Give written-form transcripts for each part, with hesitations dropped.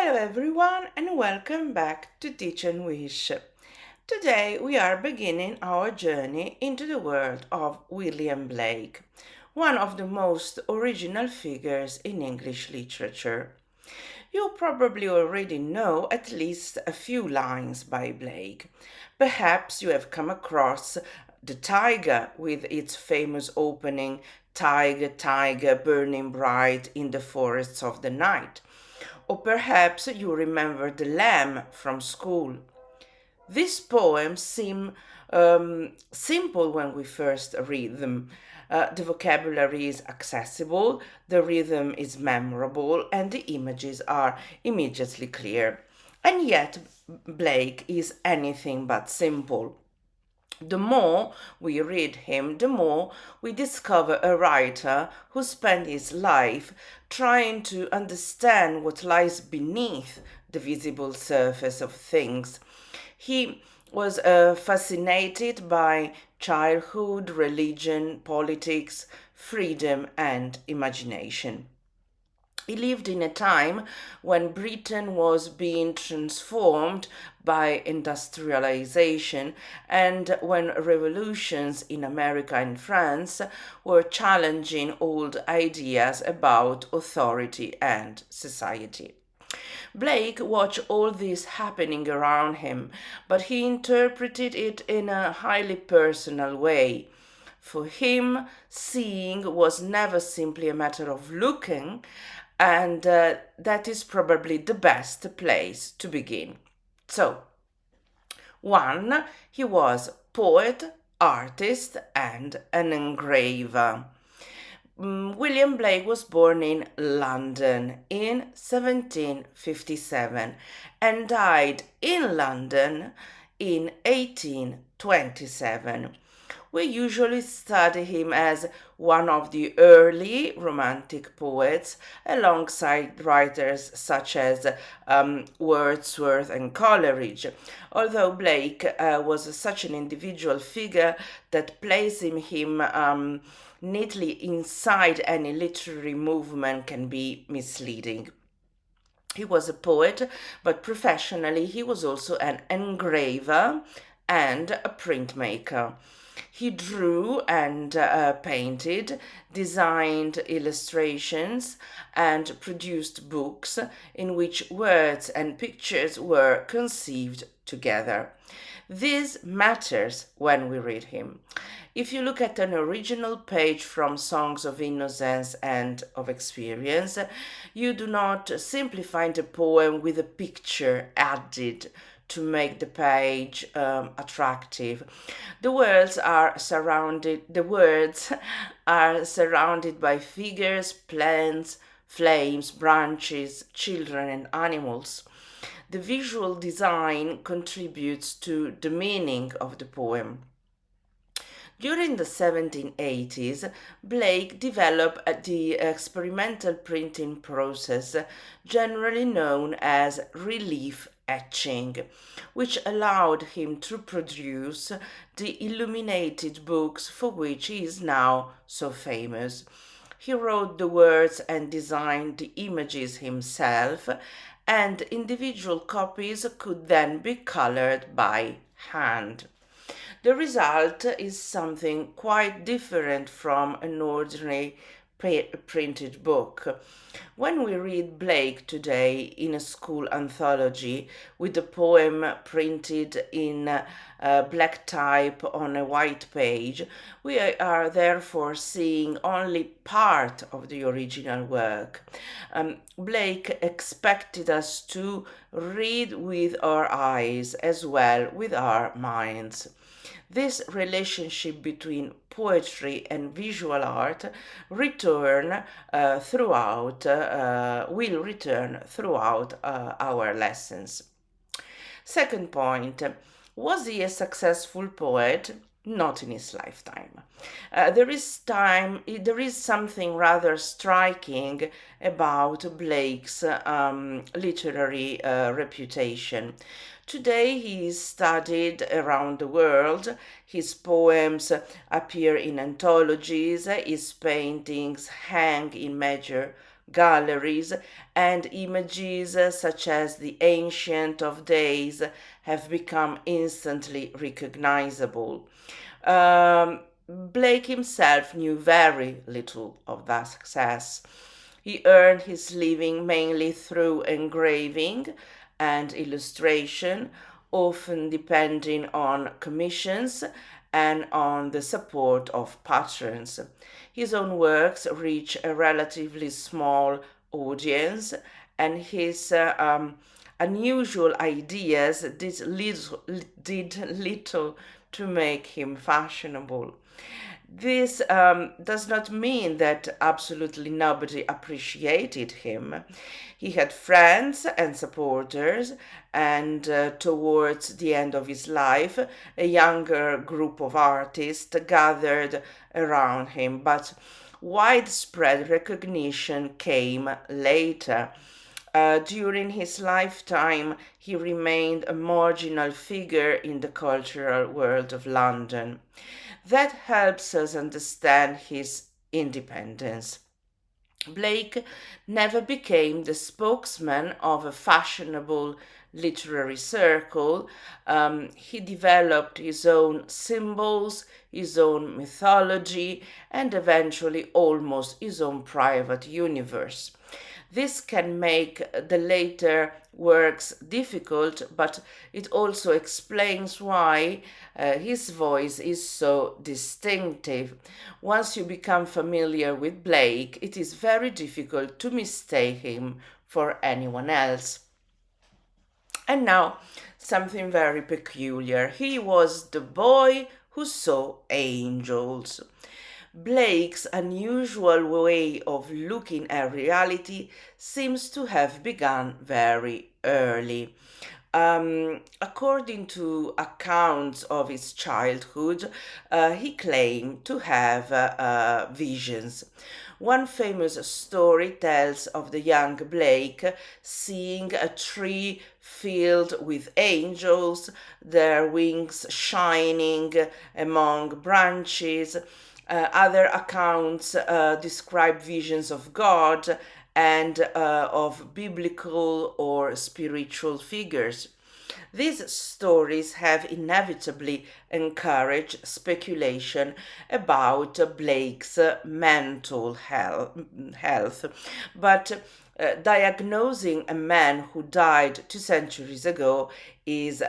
Hello everyone and welcome back to Teach and Wish. Today we are beginning our journey into the world of William Blake, one of the most original figures in English literature. You probably already know at least a few lines by Blake. Perhaps you have come across The Tiger with its famous opening, Tiger, tiger, burning bright in the forests of the night. Or perhaps you remember The Lamb from school. These poems seem simple when we first read them. The vocabulary is accessible, the rhythm is memorable, and the images are immediately clear. And yet, Blake is anything but simple. The more we read him, the more we discover a writer who spent his life trying to understand what lies beneath the visible surface of things. He was fascinated by childhood, religion, politics, freedom, and imagination. He lived in a time when Britain was being transformed by industrialization and when revolutions in America and France were challenging old ideas about authority and society. Blake watched all this happening around him, but he interpreted it in a highly personal way. For him, seeing was never simply a matter of looking, and that is probably the best place to begin. So, one, he was poet, artist, and an engraver. William Blake was born in London in 1757 and died in London in 1827. We usually study him as one of the early Romantic poets, alongside writers such as Wordsworth and Coleridge, although Blake was such an individual figure that placing him neatly inside any literary movement can be misleading. He was a poet, but professionally he was also an engraver and a printmaker. He drew and painted, designed illustrations, and produced books in which words and pictures were conceived together. This matters when we read him. If you look at an original page from Songs of Innocence and of Experience, you do not simply find a poem with a picture added to make the page attractive. The words are surrounded by figures, plants, flames, branches, children, and animals. The visual design contributes to the meaning of the poem. During the 1780s, Blake developed the experimental printing process generally known as relief etching, which allowed him to produce the illuminated books for which he is now so famous. He wrote the words and designed the images himself, and individual copies could then be colored by hand. The result is something quite different from an ordinary printed book. When we read Blake today in a school anthology with a poem printed in black type on a white page, we are therefore seeing only part of the original work. Blake expected us to read with our eyes as well with our minds. This relationship between poetry and visual art will return throughout our lessons. Second point, was he a successful poet? Not in his lifetime. There is something rather striking about Blake's literary reputation. Today he is studied around the world. His poems appear in anthologies. His paintings hang in major galleries, and images such as the Ancient of Days have become instantly recognizable. Um, Blake himself knew very little of that success. He earned his living mainly through engraving and illustration, often depending on commissions and on the support of patrons. His own works reach a relatively small audience, and his unusual ideas did little to make him fashionable. This does not mean that absolutely nobody appreciated him. He had friends and supporters, and towards the end of his life, a younger group of artists gathered around him, but widespread recognition came later. During his lifetime, he remained a marginal figure in the cultural world of London. That helps us understand his independence. Blake never became the spokesman of a fashionable literary circle. He developed his own symbols, his own mythology, and eventually almost his own private universe. This can make the later works difficult, but it also explains why his voice is so distinctive. Once you become familiar with Blake, it is very difficult to mistake him for anyone else. And now, something very peculiar. He was the boy who saw angels. Blake's unusual way of looking at reality seems to have begun very early. According to accounts of his childhood, he claimed to have visions. One famous story tells of the young Blake seeing a tree filled with angels, their wings shining among branches. Other accounts describe visions of God and of biblical or spiritual figures. These stories have inevitably encouraged speculation about Blake's mental health, but diagnosing a man who died 2 centuries ago is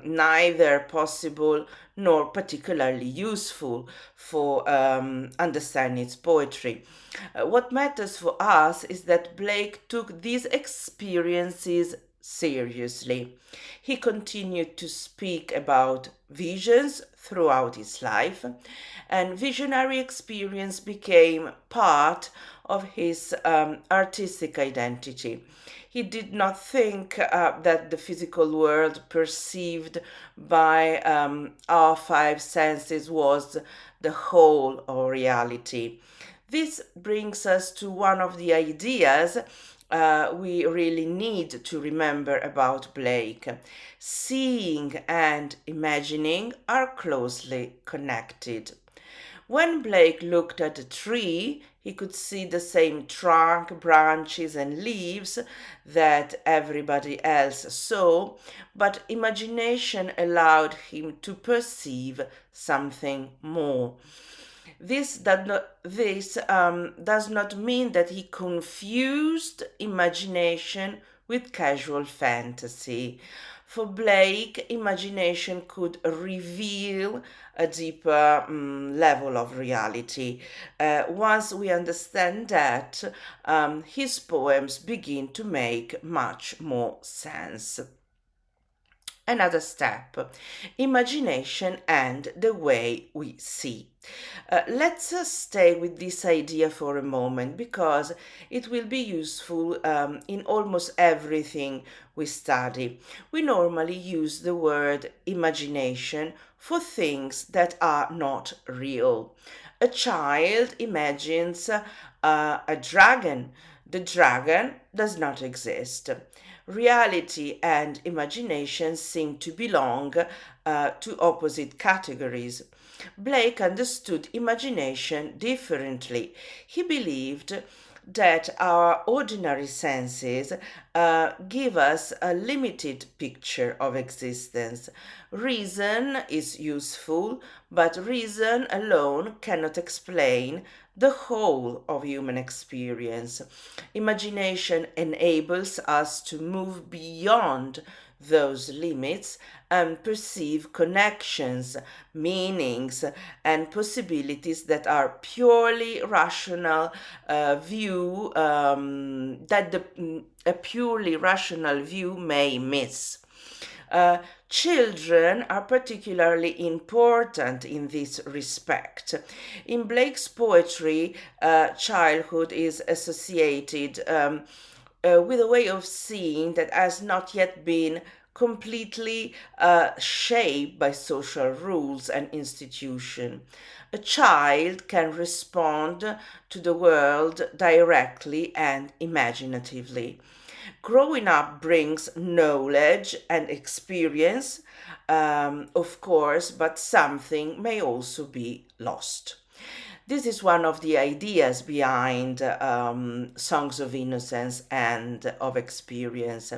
neither possible nor particularly useful for understanding its poetry. What matters for us is that Blake took these experiences seriously. He continued to speak about visions throughout his life, and visionary experience became part of his artistic identity. He did not think that the physical world perceived by our five senses was the whole of reality. This brings us to one of the ideas we really need to remember about Blake. Seeing and imagining are closely connected. When Blake looked at a tree, he could see the same trunk, branches, and leaves that everybody else saw, but imagination allowed him to perceive something more. This does not mean that he confused imagination with casual fantasy. For Blake, imagination could reveal a deeper level of reality. Once we understand that, his poems begin to make much more sense. Another step, imagination and the way we see. Let's stay with this idea for a moment because it will be useful in almost everything we study. We normally use the word imagination for things that are not real. A child imagines a dragon. The dragon does not exist. Reality and imagination seem to belong to opposite categories. Blake understood imagination differently. He believed that our ordinary senses give us a limited picture of existence. Reason is useful, but reason alone cannot explain the whole of human experience. Imagination enables us to move beyond those limits and perceive connections, meanings, and possibilities that are purely rational view a purely rational view may miss. Uh, Children are particularly important in this respect. In Blake's poetry, childhood is associated with a way of seeing that has not yet been completely shaped by social rules and institution. A child can respond to the world directly and imaginatively. Growing up brings knowledge and experience, of course, but something may also be lost. This is one of the ideas behind Songs of Innocence and of Experience.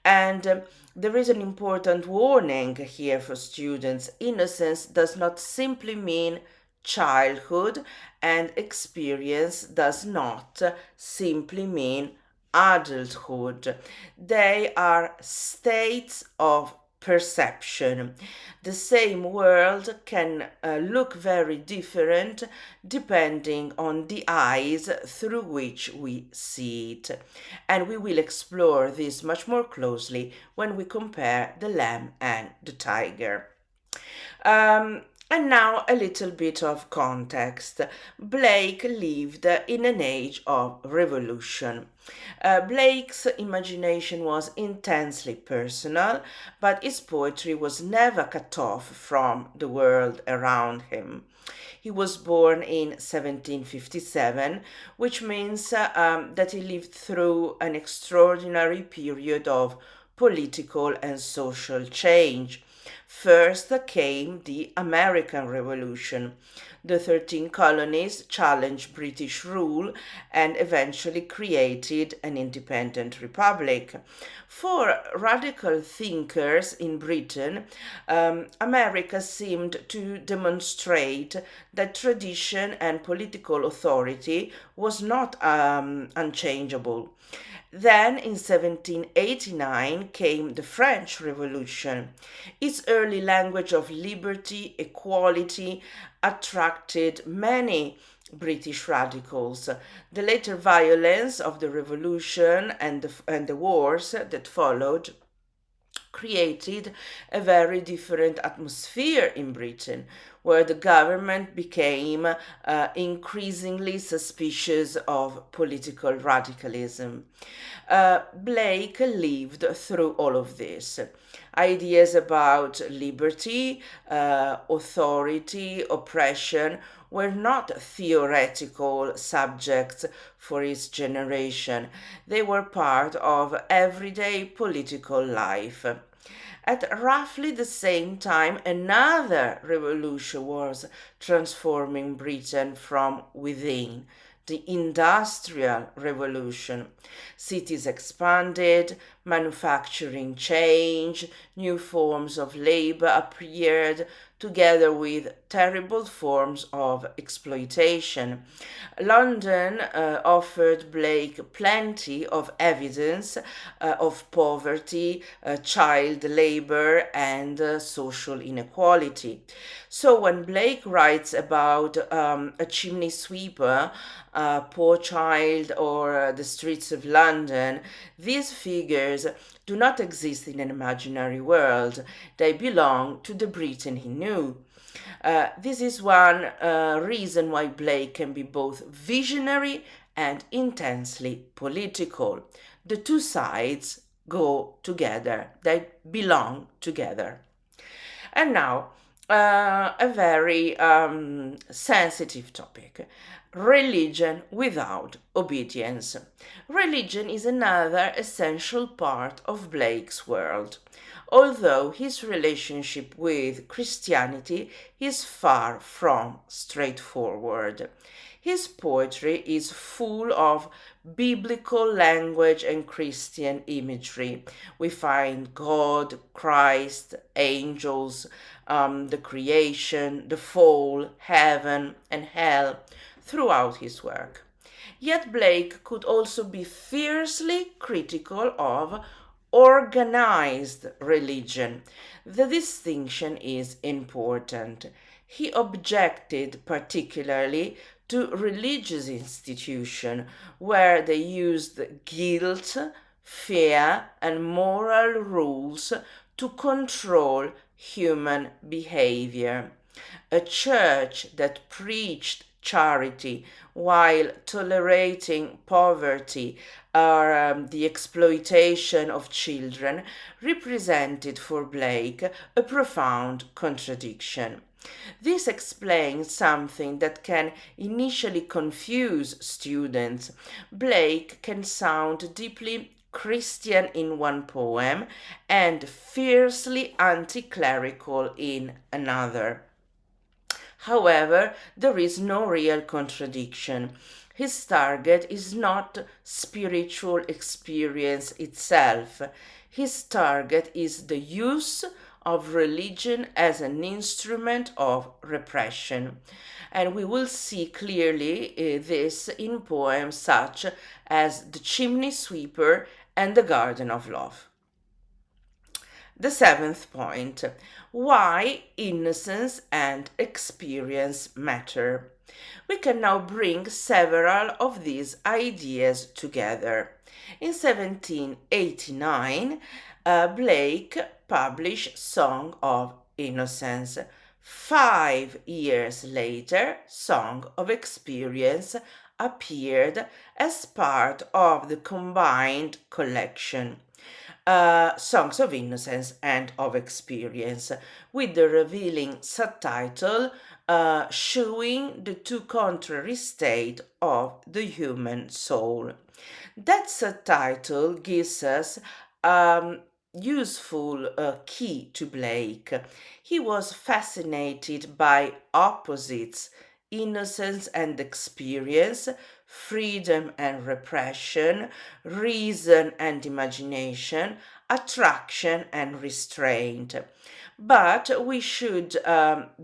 And there is an important warning here for students. Innocence does not simply mean childhood, and experience does not simply mean adulthood. They are states of perception. The same world can look very different depending on the eyes through which we see it. And we will explore this much more closely when we compare the lamb and the tiger. And now a little bit of context. Blake lived in an age of revolution. Blake's imagination was intensely personal, but his poetry was never cut off from the world around him. He was born in 1757, which means that he lived through an extraordinary period of political and social change. First came the American Revolution. The 13 colonies challenged British rule and eventually created an independent republic. For radical thinkers in Britain, America seemed to demonstrate that tradition and political authority was not unchangeable. Then in 1789 came the French Revolution. Its early language of liberty, equality attracted many British radicals. The later violence of the revolution and the wars that followed created a very different atmosphere in Britain, where the government became increasingly suspicious of political radicalism. Blake lived through all of this. Ideas about liberty, authority, oppression were not theoretical subjects for his generation. They were part of everyday political life. At roughly the same time, another revolution was transforming Britain from within, the Industrial Revolution. Cities expanded, manufacturing changed, new forms of labor appeared, together with terrible forms of exploitation. London offered Blake plenty of evidence of poverty, child labor, and social inequality. So when Blake writes about a chimney sweeper, a poor child, or the streets of London, these figures do not exist in an imaginary world. They belong to the Britain he knew. This is one reason why Blake can be both visionary and intensely political. The two sides go together, they belong together. And now, a very sensitive topic: religion without obedience. Religion is another essential part of Blake's world, although his relationship with Christianity is far from straightforward. His poetry is full of biblical language and Christian imagery. We find God, Christ, angels, the creation, the fall, heaven, and hell throughout his work. Yet Blake could also be fiercely critical of organized religion. The distinction is important. He objected particularly to religious institutions where they used guilt, fear, and moral rules to control human behavior. A church that preached charity while tolerating poverty or the exploitation of children represented for Blake a profound contradiction. This explains something that can initially confuse students. Blake can sound deeply Christian in one poem and fiercely anti clerical in another. However, there is no real contradiction. His target is not spiritual experience itself. His target is the use of religion as an instrument of repression. And we will see clearly this in poems such as The Chimney Sweeper and The Garden of Love. The seventh point, why innocence and experience matter. We can now bring several of these ideas together. In 1789, Blake published Song of Innocence. 5 years later, Song of Experience appeared as part of the combined collection. Songs of Innocence and of Experience, with the revealing subtitle showing the two contrary states of the human soul. That subtitle gives us useful key to Blake. He was fascinated by opposites, innocence and experience, freedom and repression, reason and imagination, attraction and restraint. But we should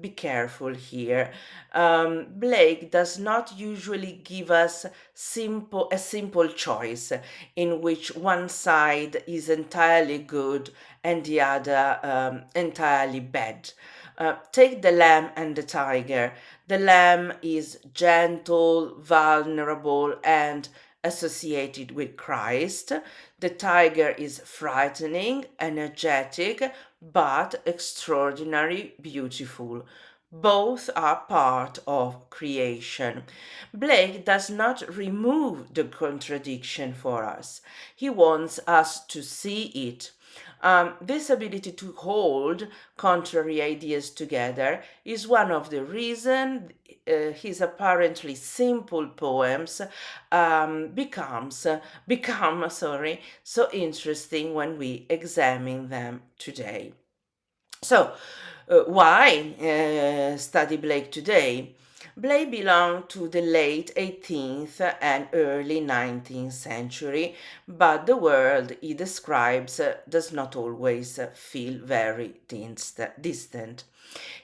be careful here. Blake does not usually give us a simple choice in which one side is entirely good and the other entirely bad. Take the lamb and the tiger. The lamb is gentle, vulnerable, and associated with Christ. The tiger is frightening, energetic, but extraordinarily beautiful. Both are part of creation. Blake does not remove the contradiction for us. He wants us to see it. This ability to hold contrary ideas together is one of the reasons his apparently simple poems become so interesting when we examine them today. So, why study Blake today? Blake belonged to the late 18th and early 19th century, but the world he describes does not always feel very distant.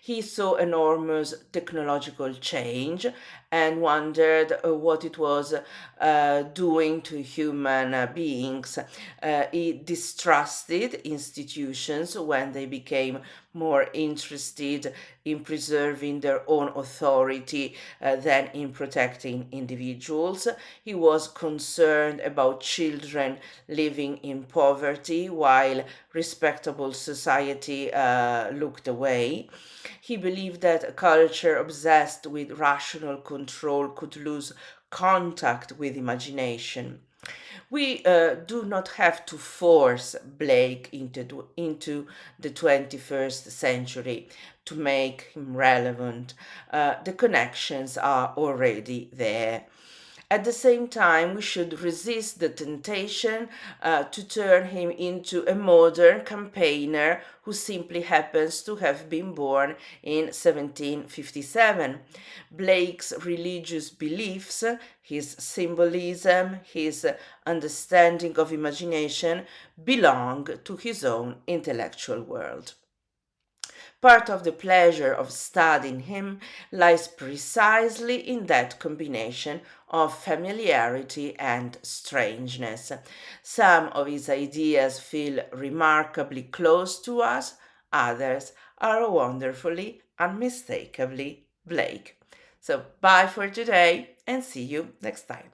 He saw enormous technological change and wondered what it was doing to human beings. He distrusted institutions when they became more interested in preserving their own authority than in protecting individuals. He was concerned about children living in poverty while respectable society looked away. He believed that a culture obsessed with rational control could lose contact with imagination. We do not have to force Blake into the 21st century to make him relevant. The connections are already there. At the same time, we should resist the temptation to turn him into a modern campaigner who simply happens to have been born in 1757. Blake's religious beliefs, his symbolism, his understanding of imagination belong to his own intellectual world. Part of the pleasure of studying him lies precisely in that combination of familiarity and strangeness. Some of his ideas feel remarkably close to us, others are wonderfully, unmistakably Blake. So, bye for today and see you next time.